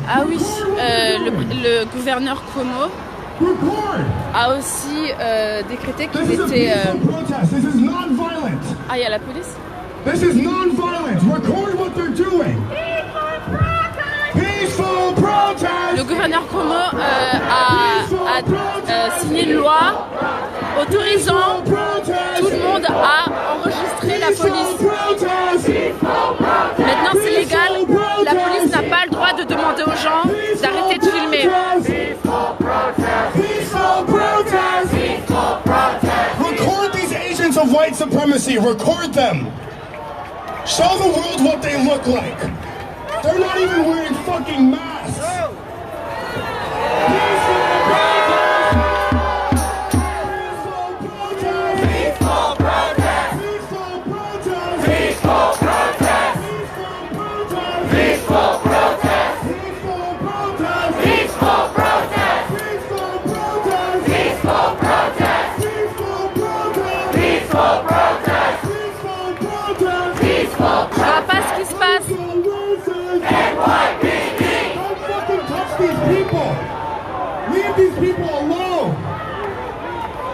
Ah oui, le gouverneur Cuomo a aussi décrété qu'il était... Ah, il y a la police. This is non-violence. Record what they're doing. Peaceful protest. Le gouverneur Cuomo a signé une loi autorisant tout le monde à enregistrer la police. Maintenant c'est légal, la police n'a pas le droit de demander aux gens d'arrêter de filmer. Record these agents of white supremacy. Record them. Show the world what they look like. They're not even wearing fucking masks.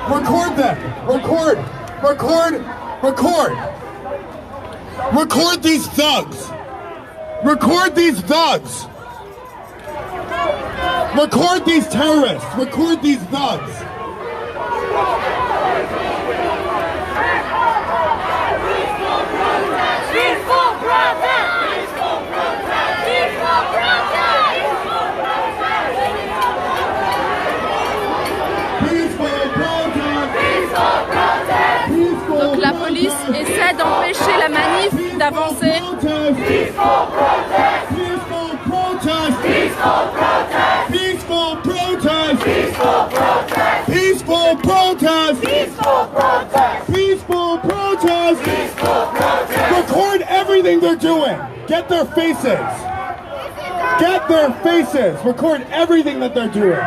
Record them. Record. Record. Record. Record these thugs. Record these thugs. Record these terrorists. Record these thugs. Donc la police essaie d'empêcher la manif d'avancer. Record everything they're doing. Get their faces. Get their faces. Record everything that they're doing.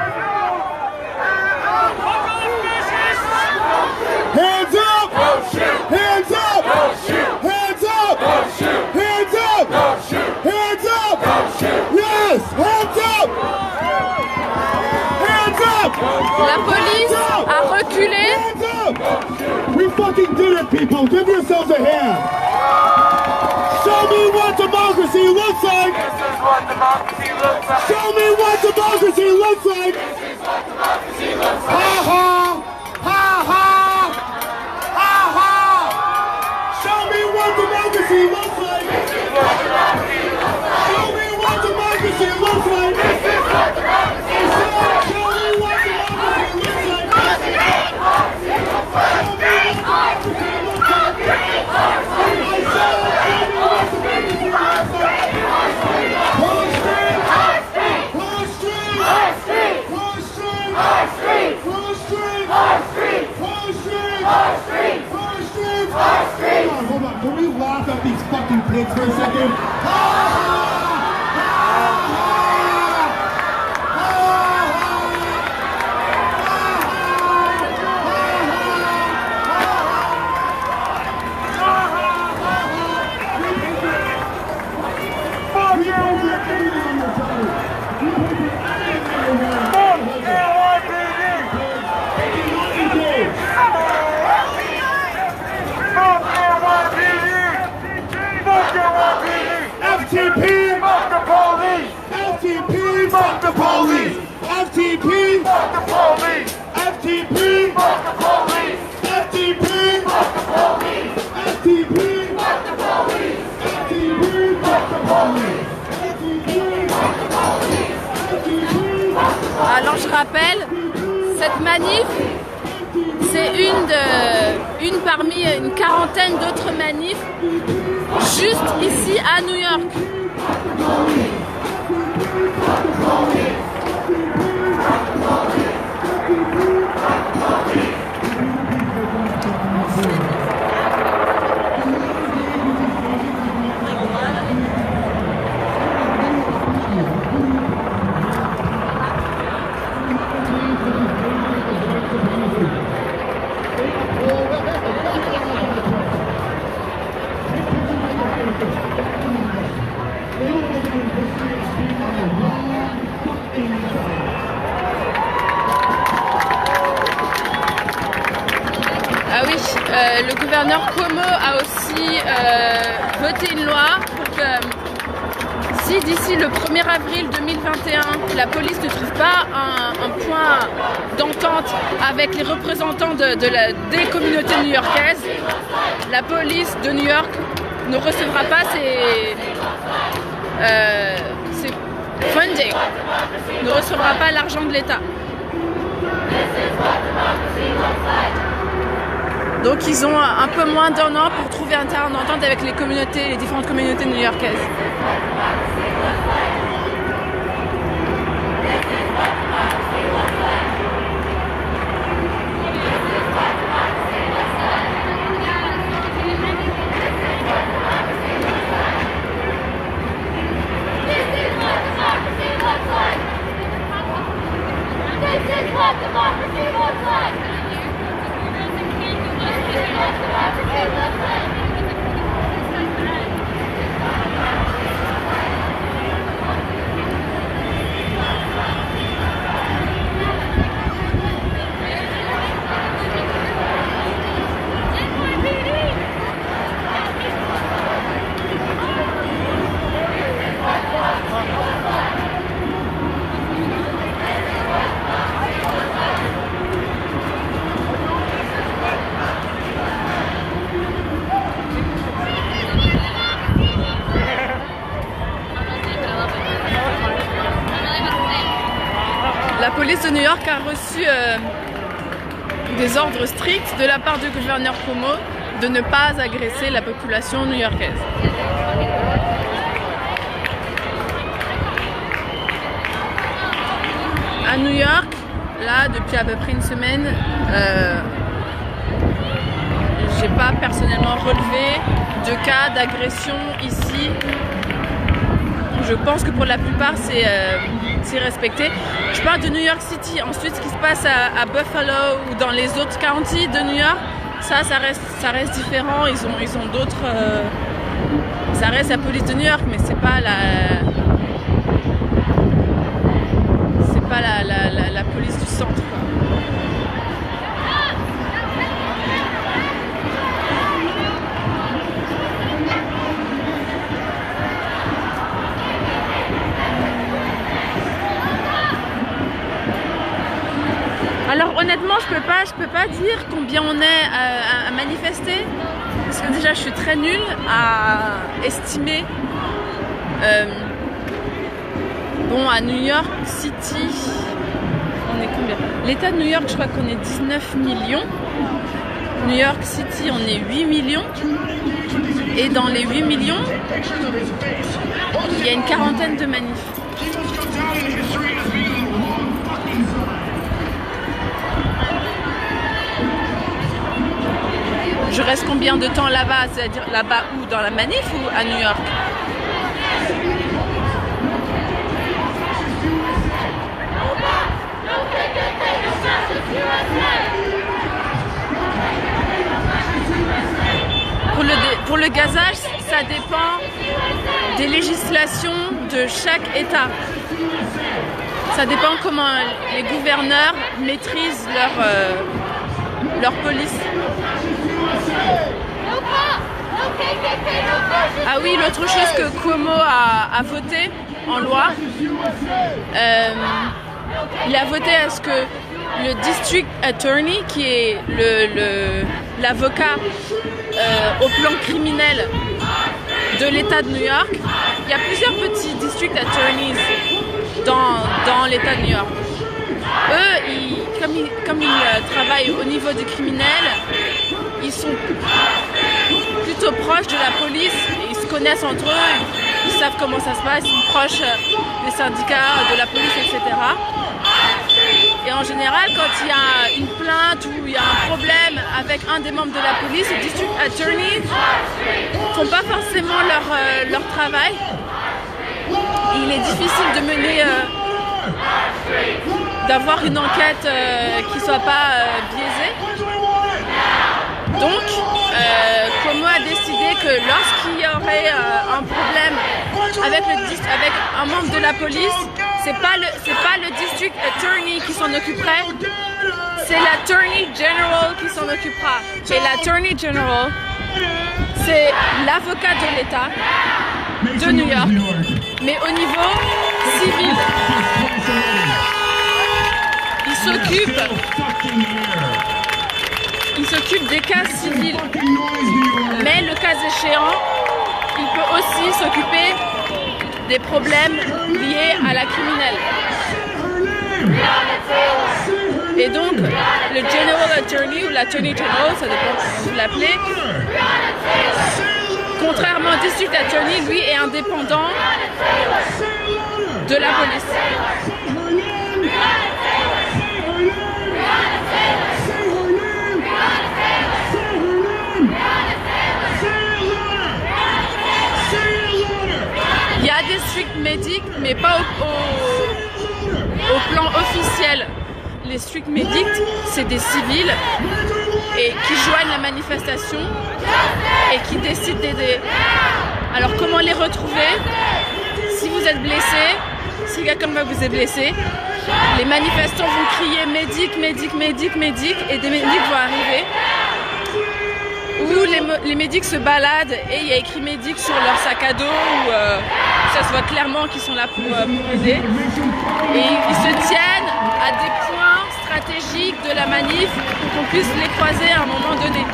Hands up! Don't shoot! Hands up! Don't shoot! Hands up! Don't shoot! Hands up! Don't shoot! Hands up! Don't shoot! Yes! Hands up! Hands up! La police a reculé. Hands up! We fucking did it, people! Give yourselves a hand! Show me what democracy looks like! This is what democracy looks like! Show me what democracy looks like! This is what democracy looks like! Ha ha! Ha ha! Democracy looks like. This is what democracy looks like. Show me what democracy looks like. This is what democracy looks like. Show me what democracy looks like. This is what democracy looks like. Hold on, can we laugh at these fucking pigs for a second? FTP! Fuck the police! FTP! Fuck the police! FTP! Fuck the police! FTP! Fuck the police! FTP! Fuck the police! FTP! Fuck the police! FTP! Fuck the police! Alors je rappelle, cette manif, c'est une parmi une quarantaine d'autres manifs juste ici à New York. Le gouverneur Cuomo a aussi voté une loi pour que si d'ici le 1er avril 2021, la police ne trouve pas un point d'entente avec les représentants des communautés new-yorkaises, la police de New York ne recevra pas ses funding, ne recevra pas l'argent de l'État. Donc ils ont un peu moins d'un an pour trouver un terrain d'entente avec les différentes communautés new-yorkaises. La police de New York a reçu des ordres stricts de la part du gouverneur Cuomo de ne pas agresser la population new-yorkaise. À New York, là, depuis à peu près une semaine, j'ai pas personnellement relevé de cas d'agression ici. Je pense que pour la plupart, c'est respecté. Je parle de New York City. Ensuite, ce qui se passe à Buffalo ou dans les autres counties de New York, ça reste différent. Ils ont d'autres... ça reste la police de New York, mais c'est pas la police du centre. Alors honnêtement, je peux pas dire combien on est à manifester, parce que déjà je suis très nulle à estimer. Bon, à New York City, on est combien? L'État de New York, je crois qu'on est 19 millions. New York City, on est 8 millions. Et dans les 8 millions, il y a une quarantaine de manifs. Je reste combien de temps là-bas? C'est-à-dire là-bas où? Dans la manif ou à New York? Pour le gazage, ça dépend des législations de chaque État. Ça dépend comment les gouverneurs maîtrisent leur police. Ah oui, l'autre chose que Cuomo a voté en loi, il a voté à ce que le district attorney, qui est l'avocat au plan criminel de l'État de New York, il y a plusieurs petits district attorneys dans l'État de New York. Eux, comme ils travaillent au niveau du criminel, ils sont plutôt proches de la police, ils se connaissent entre eux, ils savent comment ça se passe, ils sont proches des syndicats, de la police, etc. Et en général, quand il y a une plainte ou il y a un problème avec un des membres de la police, les district attorneys ne font pas forcément leur travail. Et il est difficile de mener, d'avoir une enquête qui ne soit pas biaisée. Donc, Cuomo a décidé que lorsqu'il y aurait un problème avec un membre de la police, c'est pas le district attorney qui s'en occuperait, c'est l'attorney general qui s'en occupera. Et l'attorney general, c'est l'avocat de l'État de New York, mais au niveau civil. Il s'occupe des cas civils, mais le cas échéant, il peut aussi s'occuper des problèmes liés à la criminelle. Et donc, le General Attorney ou l'Attorney General, ça dépend comment vous l'appelez, contrairement au District Attorney, lui est indépendant de la police. Il y a des stricts médics, mais pas au plan officiel. Les stricts médics, c'est des civils et qui joignent la manifestation et qui décident d'aider. Alors comment les retrouver? Si vous êtes blessé, si quelqu'un vous est blessé, les manifestants vont crier médic, médic, médic, médic, et des médics vont arriver. Ou les médics se baladent et il y a écrit médic sur leur sac à dos, ou ça se voit clairement qu'ils sont là pour aider. Et ils se tiennent à des points stratégiques de la manif pour qu'on puisse les croiser à un moment donné.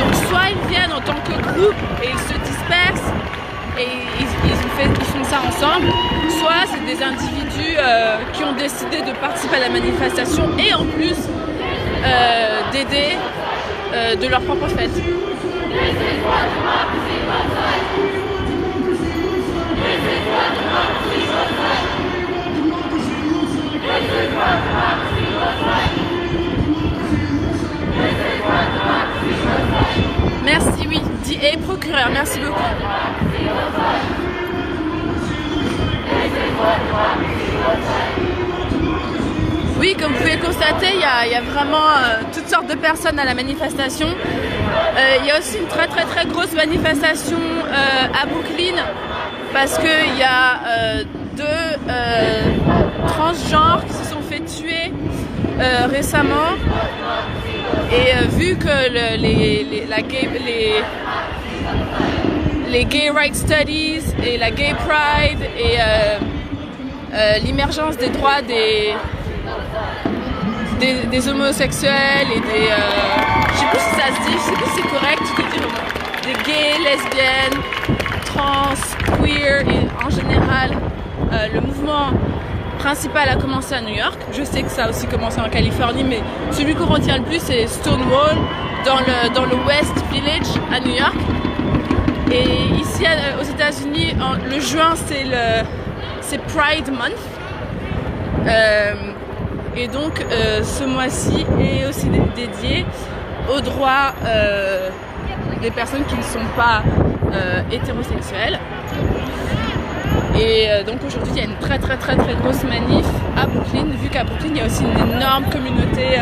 Donc soit ils viennent en tant que groupe et ils se dispersent et ils font ça ensemble, soit c'est des individus qui ont décidé de participer à la manifestation et en plus d'aider de leur propre fête. Merci, oui, et procureur, merci beaucoup. Oui, comme vous pouvez le constater, il y a vraiment toutes sortes de personnes à la manifestation. Il y a aussi une très grosse manifestation à Brooklyn parce qu'il y a deux transgenres qui se sont fait tuer récemment. Et vu que les Gay Rights Studies et la Gay Pride et l'émergence des droits des homosexuels et des... je sais plus si ça se dit, je sais plus si c'est correct de dire des gays, lesbiennes, trans, queer et en général le mouvement principal a commencé à New York. Je sais que ça a aussi commencé en Californie, mais celui qu'on retient le plus c'est Stonewall dans le West Village à New York. Et ici aux États-Unis, le juin c'est Pride Month. Et donc ce mois-ci est aussi dédié aux droits des personnes qui ne sont pas hétérosexuelles. Et donc aujourd'hui il y a une très grosse manif à Brooklyn, vu qu'à Brooklyn il y a aussi une énorme communauté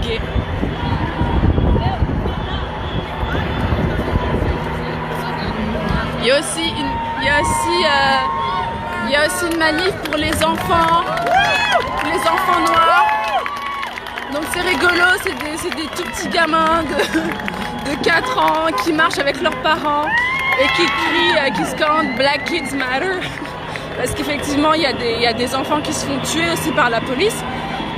gay. Il y a aussi une manif pour les enfants noirs. Donc c'est rigolo, c'est des tout petits gamins de 4 ans qui marchent avec leurs parents et qui crient, qui scandent Black Kids Matter. Parce qu'effectivement il y a des enfants qui se font tuer aussi par la police.